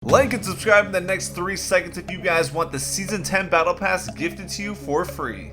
Like and subscribe in the next 3 seconds if you guys want the Season 10 Battle Pass gifted to you for free.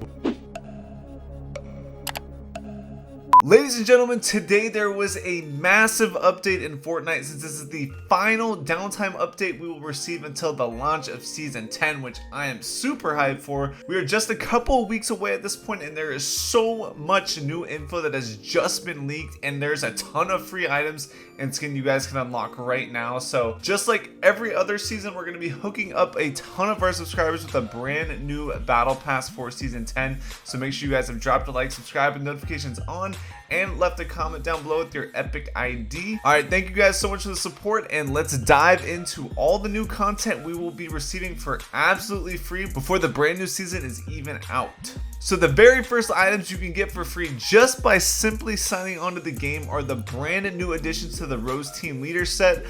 Ladies and gentlemen, today there was a massive update in Fortnite since this is the final downtime update we will receive until the launch of Season 10, which I am super hyped for. We are just a couple of weeks away at this point, and there is so much new info that has just been leaked, and there's a ton of free items and skin you guys can unlock right now. So just like every other season, we're going to be hooking up a ton of our subscribers with a brand new Battle Pass for Season 10. So make sure you guys have dropped a like, subscribe, and notifications on, and left a comment down below with your epic ID. Alright, thank you guys so much for the support, and let's dive into all the new content we will be receiving for absolutely free before the brand new season is even out. So the very first items you can get for free just by simply signing onto the game are the brand new additions to the Rose Team Leader set,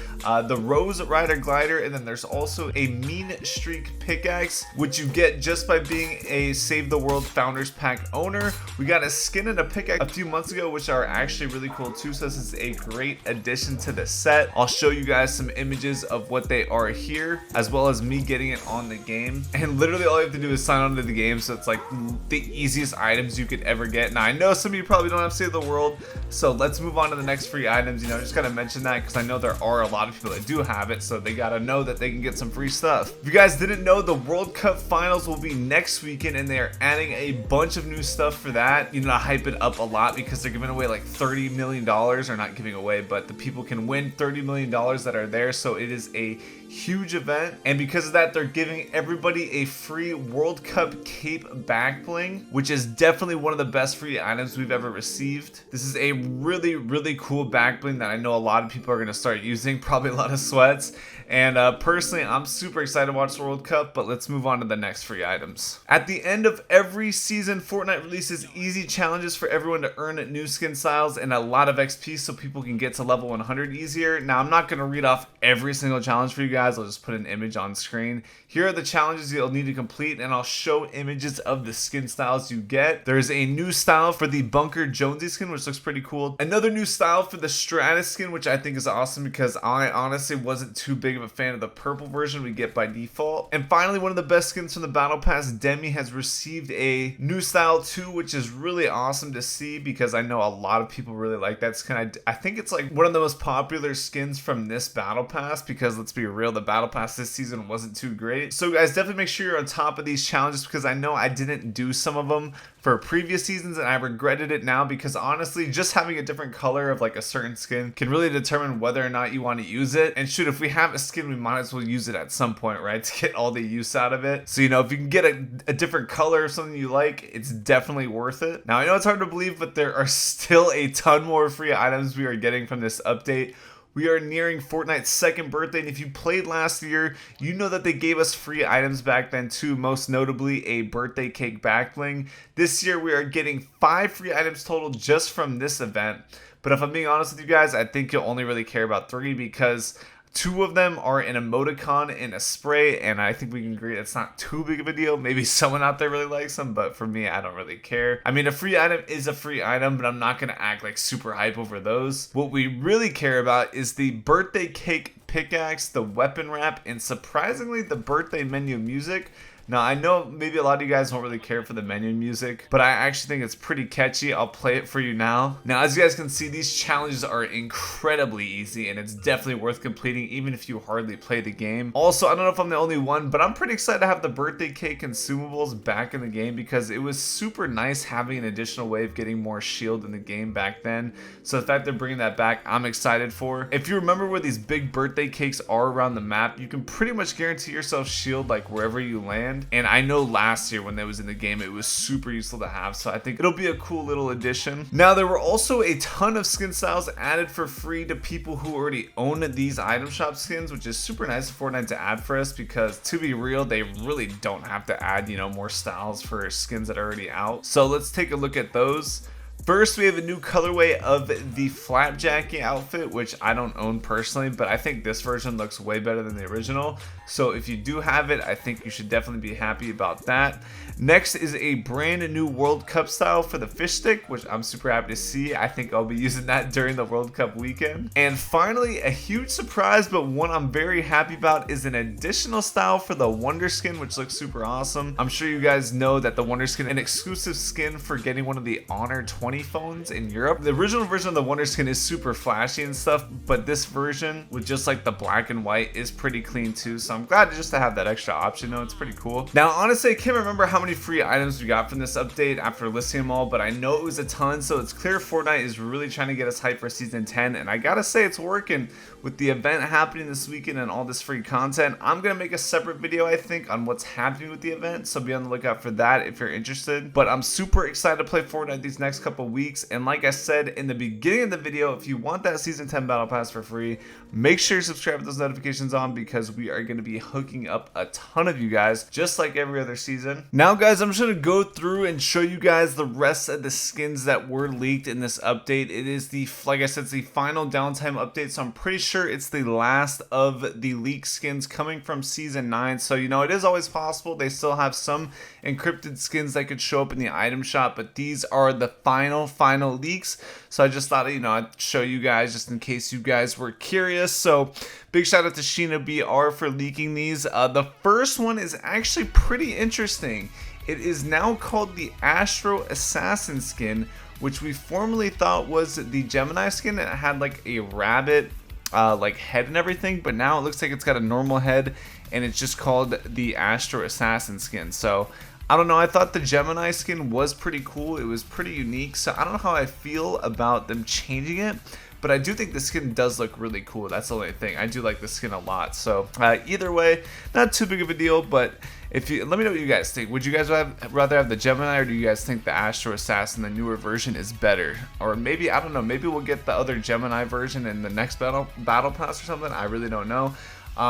the Rose Rider Glider, and then there's also a Mean Streak Pickaxe, which you get just by being a Save the World Founders Pack owner. We got a skin and a pickaxe a few months ago, which are actually really cool too, so this is a great addition to the set. I'll show you guys some images of what they are here, as well as me getting it on the game. And literally all you have to do is sign on to the game, so it's like the easiest items you could ever get. Now I know some of you probably don't have Save the World, so let's move on to the next free items. You know, just gotta mention that because I know there are a lot of people that do have it, so they gotta know that they can get some free stuff. If you guys didn't know, the World Cup finals will be next weekend, and they are adding a bunch of new stuff for that. You know, to hype it up a lot because they're giving away like $30 million, or not giving away, but the people can win $30 million that are there, so it is a huge event. And because of that, they're giving everybody a free World Cup cape back bling, which is definitely one of the best free items we've ever received. This is a really cool back bling that I know a lot of people are going to start using, probably a lot of sweats. And personally, I'm super excited to watch the World Cup, but let's move on to the next free items. At the end of every season, Fortnite releases easy challenges for everyone to earn new skin styles and a lot of XP so people can get to level 100 easier. Now, I'm not going to read off every single challenge for you guys. I'll just put an image on screen. Here are the challenges you'll need to complete, and I'll show images of the skin styles you get. There's a new style for the Bunker Jonesy skin, which looks pretty cool. Another new style for the Stratus skin, which I think is awesome because I honestly wasn't too big of a fan of the purple version we get by default. And finally, one of the best skins from the Battle Pass, Demi, has received a new style too, which is really awesome to see because I know a lot of people really like that skin. I think it's like one of the most popular skins from this Battle Pass because let's be real, the Battle Pass this season wasn't too great. So guys, definitely make sure you're on top of these challenges because I know I didn't do some of them for previous seasons and I regretted it now because honestly, just having a different color of like a certain skin can really determine whether or not you want to use it. And shoot, if we have a skin, we might as well use it at some point, right? To get all the use out of it. So, you know, if you can get a different color of something you like, it's definitely worth it. Now, I know it's hard to believe, but there are still a ton more free items we are getting from this update. We are nearing Fortnite's second birthday, and if you played last year, you know that they gave us free items back then too, most notably a birthday cake back bling. This year, we are getting 5 free items total just from this event. But if I'm being honest with you guys, I think you'll only really care about 3 because 2 of them are an emoticon and a spray, and I think we can agree it's not too big of a deal. Maybe someone out there really likes them, but for me, I don't really care. I mean, a free item is a free item, but I'm not going to act like super hype over those. What we really care about is the birthday cake pickaxe, the weapon wrap, and surprisingly, the birthday menu music. Now, I know maybe a lot of you guys don't really care for the menu music, but I actually think it's pretty catchy. I'll play it for you now. Now, as you guys can see, these challenges are incredibly easy, and it's definitely worth completing even if you hardly play the game. Also, I don't know if I'm the only one, but I'm pretty excited to have the birthday cake consumables back in the game because it was super nice having an additional way of getting more shield in the game back then. So the fact they're bringing that back, I'm excited for. If you remember where these big birthday cakes are around the map, you can pretty much guarantee yourself shield like wherever you land. And I know last year when that was in the game, it was super useful to have, so I think it'll be a cool little addition. Now, there were also a ton of skin styles added for free to people who already own these item shop skins, which is super nice for Fortnite to add for us because to be real, they really don't have to add, you know, more styles for skins that are already out. So let's take a look at those. First, we have a new colorway of the flapjacky outfit, which I don't own personally, but I think this version looks way better than the original. So if you do have it, I think you should definitely be happy about that. Next is a brand new World Cup style for the fish stick, which I'm super happy to see. I think I'll be using that during the World Cup weekend. And finally, a huge surprise, but one I'm very happy about, is an additional style for the Wonder Skin, which looks super awesome. I'm sure you guys know that the Wonder Skin, an exclusive skin for getting one of the Honor 20 phones in Europe. The original version of the Wonder Skin is super flashy and stuff, but this version with just like the black and white is pretty clean too. So I'm glad just to have that extra option though. It's pretty cool. Now, honestly, I can't remember how many free items we got from this update after listing them all, but I know it was a ton. So it's clear Fortnite is really trying to get us hyped for season 10. And I gotta say, it's working. With the event happening this weekend and all this free content, I'm gonna make a separate video, I think, on what's happening with the event. So be on the lookout for that if you're interested. But I'm super excited to play Fortnite these next couple weeks. And like I said in the beginning of the video, if you want that season 10 battle pass for free, make sure you subscribe with those notifications on, because we are going to be hooking up a ton of you guys just like every other season. Now guys, I'm just going to go through and show you guys the rest of the skins that were leaked in this update. It is the, like I said, it's the final downtime update, so I'm pretty sure it's the last of the leaked skins coming from season 9. So you know, it is always possible they still have some encrypted skins that could show up in the item shop, but these are the final leaks. So I just thought, you know, I'd show you guys just in case you guys were curious. So big shout out to Sheena BR for leaking these. The first one is actually pretty interesting. It is now called the Astro Assassin skin, which we formerly thought was the Gemini skin. It had like a rabbit like head and everything, but now it looks like it's got a normal head, and it's just called the Astro Assassin skin. So I don't know, I thought the Gemini skin was pretty cool. It was pretty unique, so I don't know how I feel about them changing it, but I do think the skin does look really cool. That's the only thing. I do like the skin a lot. So either way, not too big of a deal, but if you, let me know what you guys think. Would you guys rather have the Gemini, or do you guys think the Astro Assassin, the newer version, is better? Or maybe, I don't know, maybe we'll get the other Gemini version in the next battle pass or something. I really don't know.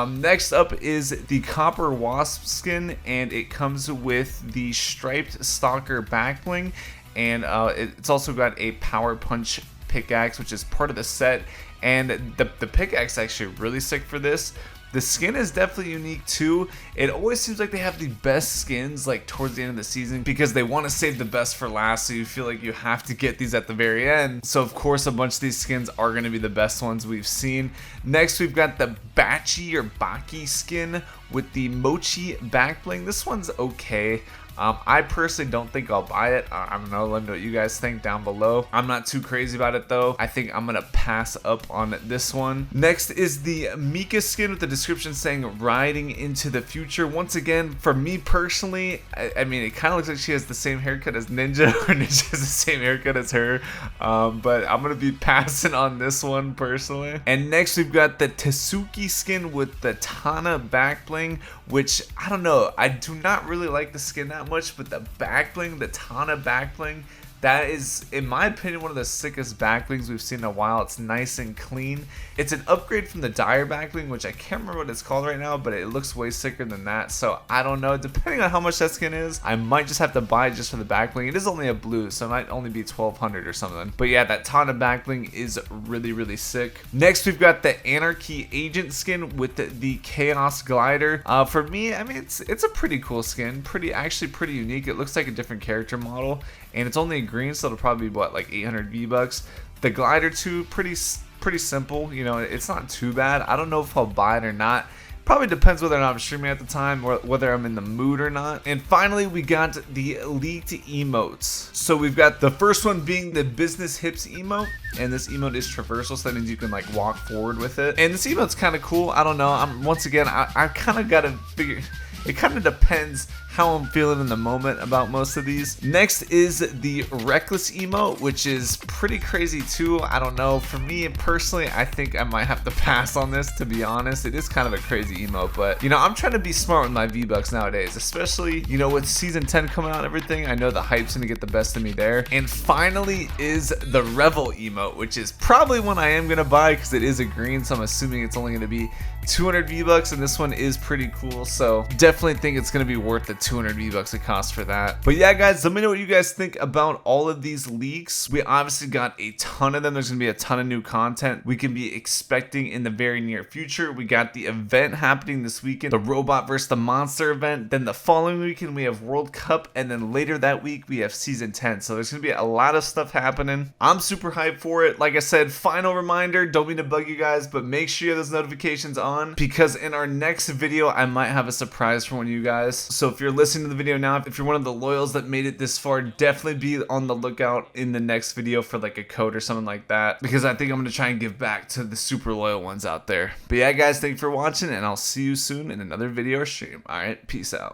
Next up is the Copper Wasp skin, and it comes with the striped stalker back bling, and it's also got a power punch pickaxe, which is part of the set, and the pickaxe is actually really sick for this. The skin is definitely unique too. It always seems like they have the best skins like towards the end of the season, because they want to save the best for last, so you feel like you have to get these at the very end. So of course a bunch of these skins are going to be the best ones we've seen. Next we've got the Bachi or Baki skin with the Mochi back bling. This one's okay. I personally don't think I'll buy it. I don't know, let me know what you guys think down below. I'm not too crazy about it though. I think I'm gonna pass up on this one. Next is the Mika skin with the description saying riding into the future. Once again, for me personally, I mean, it kind of looks like she has the same haircut as Ninja, or Ninja has the same haircut as her. But I'm gonna be passing on this one personally. And next we've got the Tsuki skin with the Tana back bling, which I don't know, I do not really like the skin that much, but the back bling, the Tana back bling, that is, in my opinion, one of the sickest back blings we've seen in a while. It's nice and clean. It's an upgrade from the Dire back bling, which I can't remember what it's called right now, but it looks way sicker than that. So I don't know, depending on how much that skin is, I might just have to buy it just for the back bling. It is only a blue, so it might only be 1200 or something. But yeah, that Tana back bling is really sick. Next we've got the Anarchy Agent skin with the Chaos Glider. For me, I mean, it's a pretty cool skin, actually pretty unique. It looks like a different character model, and it's only green, so it'll probably be what, like 800 V-bucks. The glider too, pretty simple, you know, it's not too bad. I don't know if I'll buy it or not. Probably depends whether or not I'm streaming at the time, or whether I'm in the mood or not. And finally, we got the leaked emotes. So we've got the first one being the business hips emote, and this emote is traversal, so that means you can like walk forward with it. And this emote's kind of cool. I don't know. Once again, I kind of got to figure. It kind of depends how I'm feeling in the moment about most of these. Next is the reckless emote, which is pretty crazy too. I don't know, for me personally, I think I might have to pass on this, to be honest. It is kind of a crazy emote, but you know, I'm trying to be smart with my V-bucks nowadays, especially, you know, with season 10 coming out and everything. I know the hype's gonna get the best of me there. And finally is the Revel emote, which is probably one I am gonna buy because it is a green, so I'm assuming it's only gonna be 200 V-Bucks, and this one is pretty cool, so definitely think it's gonna be worth the 200 V-Bucks it costs for that. But yeah, guys, let me know what you guys think about all of these leaks. We obviously got a ton of them. There's gonna be a ton of new content we can be expecting in the very near future. We got the event happening this weekend, the robot versus the monster event. Then the following weekend we have World Cup, and then later that week we have season 10. So there's gonna be a lot of stuff happening. I'm super hyped for it. Like I said, final reminder, don't mean to bug you guys, but make sure you have those notifications on, because in our next video I might have a surprise for one of you guys. So if you're listening to the video now, if you're one of the loyals that made it this far, definitely be on the lookout in the next video for like a code or something like that, because I think I'm gonna try and give back to the super loyal ones out there. But yeah, guys, thank you for watching, and I'll see you soon in another video or stream. All right, peace out.